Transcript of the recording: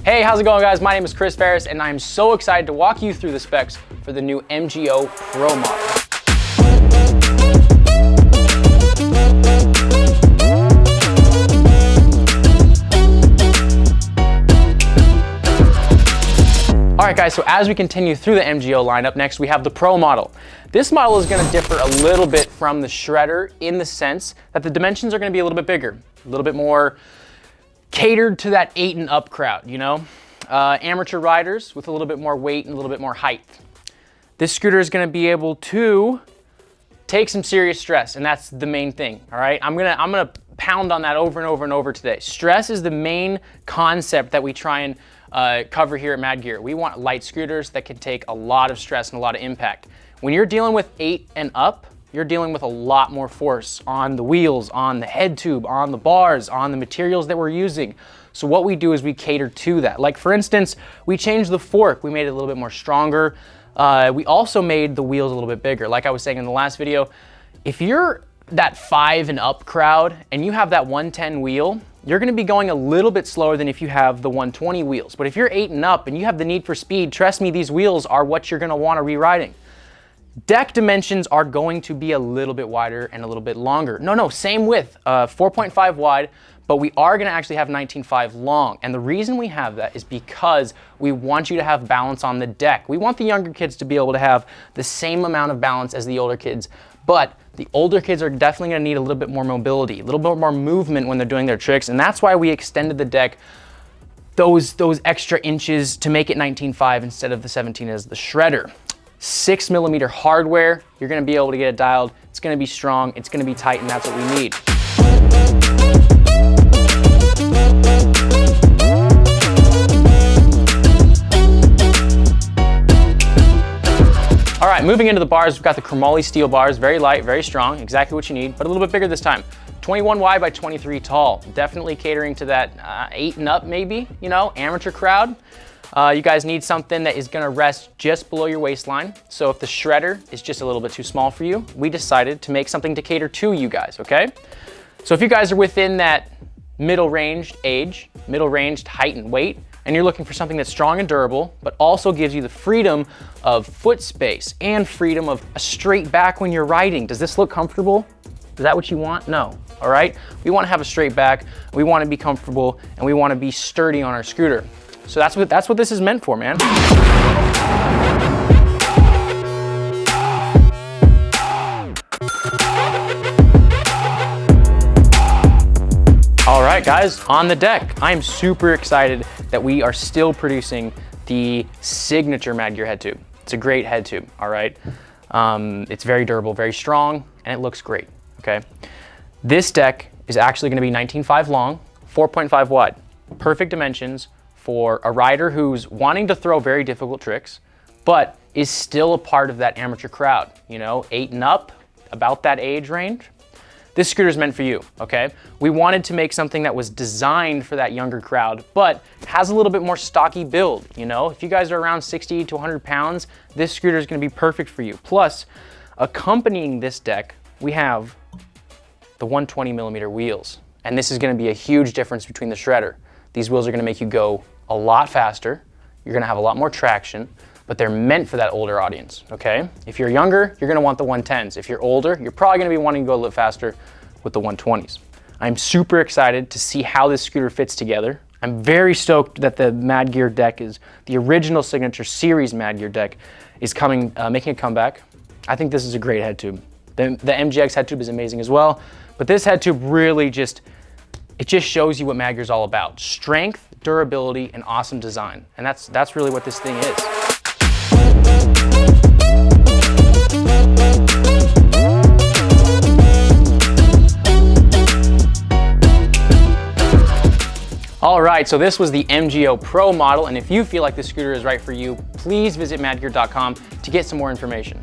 Hey, how's it going, guys? My name is Chris Ferris, and I'm so excited to walk you through the specs for the new MGO Pro model. All right, guys, so as we continue through the MGO lineup, next we have the Pro model. This model is gonna differ a little bit from the Shredder in the sense that the dimensions are gonna be a little bit bigger, a little bit more catered to that 8 and up crowd, you know? Amateur riders with a little bit more weight and a little bit more height. This scooter is gonna be able to take some serious stress, and that's the main thing, all right? I'm gonna pound on that over and over and over today. Stress is the main concept that we try and cover here at Mad Gear. We want light scooters that can take a lot of stress and a lot of impact. When you're dealing with 8 and up, you're dealing with a lot more force on the wheels, on the head tube, on the bars, on the materials that we're using. So what we do is we cater to that. Like for instance, we changed the fork. We made it a little bit more stronger. We also made the wheels a little bit bigger. Like I was saying in the last video, if you're that 5 and up crowd and you have that 110 wheel, you're gonna be going a little bit slower than if you have the 120 wheels. But if you're 8 and up and you have the need for speed, trust me, these wheels are what you're gonna wanna re-riding. Deck dimensions are going to be a little bit wider and a little bit longer. No, same width, 4.5 wide, but we are gonna actually have 19.5 long. And the reason we have that is because we want you to have balance on the deck. We want the younger kids to be able to have the same amount of balance as the older kids, but the older kids are definitely gonna need a little bit more mobility, a little bit more movement when they're doing their tricks, and that's why we extended the deck those extra inches to make it 19.5 instead of the 17 as the Shredder. 6mm hardware, you're gonna be able to get it dialed. It's gonna be strong, it's gonna be tight, and that's what we need. All right, moving into the bars, we've got the chromoly steel bars, very light, very strong, exactly what you need, but a little bit bigger this time. 21 wide by 23 tall, definitely catering to that 8 and up maybe, you know, amateur crowd. You guys need something that is gonna rest just below your waistline. So if the Shredder is just a little bit too small for you, we decided to make something to cater to you guys, okay? So if you guys are within that middle-ranged age, middle-ranged height and weight, and you're looking for something that's strong and durable, but also gives you the freedom of foot space and freedom of a straight back when you're riding. Does this look comfortable? Is that what you want? No, all right? We wanna have a straight back, we wanna be comfortable, and we wanna be sturdy on our scooter. So that's what this is meant for, man. All right, guys, on the deck. I'm super excited that we are still producing the signature Mad Gear head tube. It's a great head tube, all right? It's very durable, very strong, and it looks great, okay? This deck is actually gonna be 19.5 long, 4.5 wide. Perfect dimensions for a rider who's wanting to throw very difficult tricks, but is still a part of that amateur crowd, you know, 8 and up, about that age range. This scooter is meant for you, okay? We wanted to make something that was designed for that younger crowd, but has a little bit more stocky build, you know? If you guys are around 60 to 100 pounds, this scooter is gonna be perfect for you. Plus, accompanying this deck, we have the 120mm wheels. And this is gonna be a huge difference between the Shredder. These wheels are gonna make you go a lot faster, you're gonna have a lot more traction, but they're meant for that older audience, okay? If you're younger, you're gonna want the 110s. If you're older, you're probably gonna be wanting to go a little faster with the 120s. I'm super excited to see how this scooter fits together. I'm very stoked that the Mad Gear deck is, the original Signature Series Mad Gear deck is coming, making a comeback. I think this is a great head tube. The MGX head tube is amazing as well, but this head tube really it just shows you what Mad Gear is all about. Strength, durability, and awesome design. And that's really what this thing is. All right, so this was the MGO Pro model, and if you feel like this scooter is right for you, please visit madgear.com to get some more information.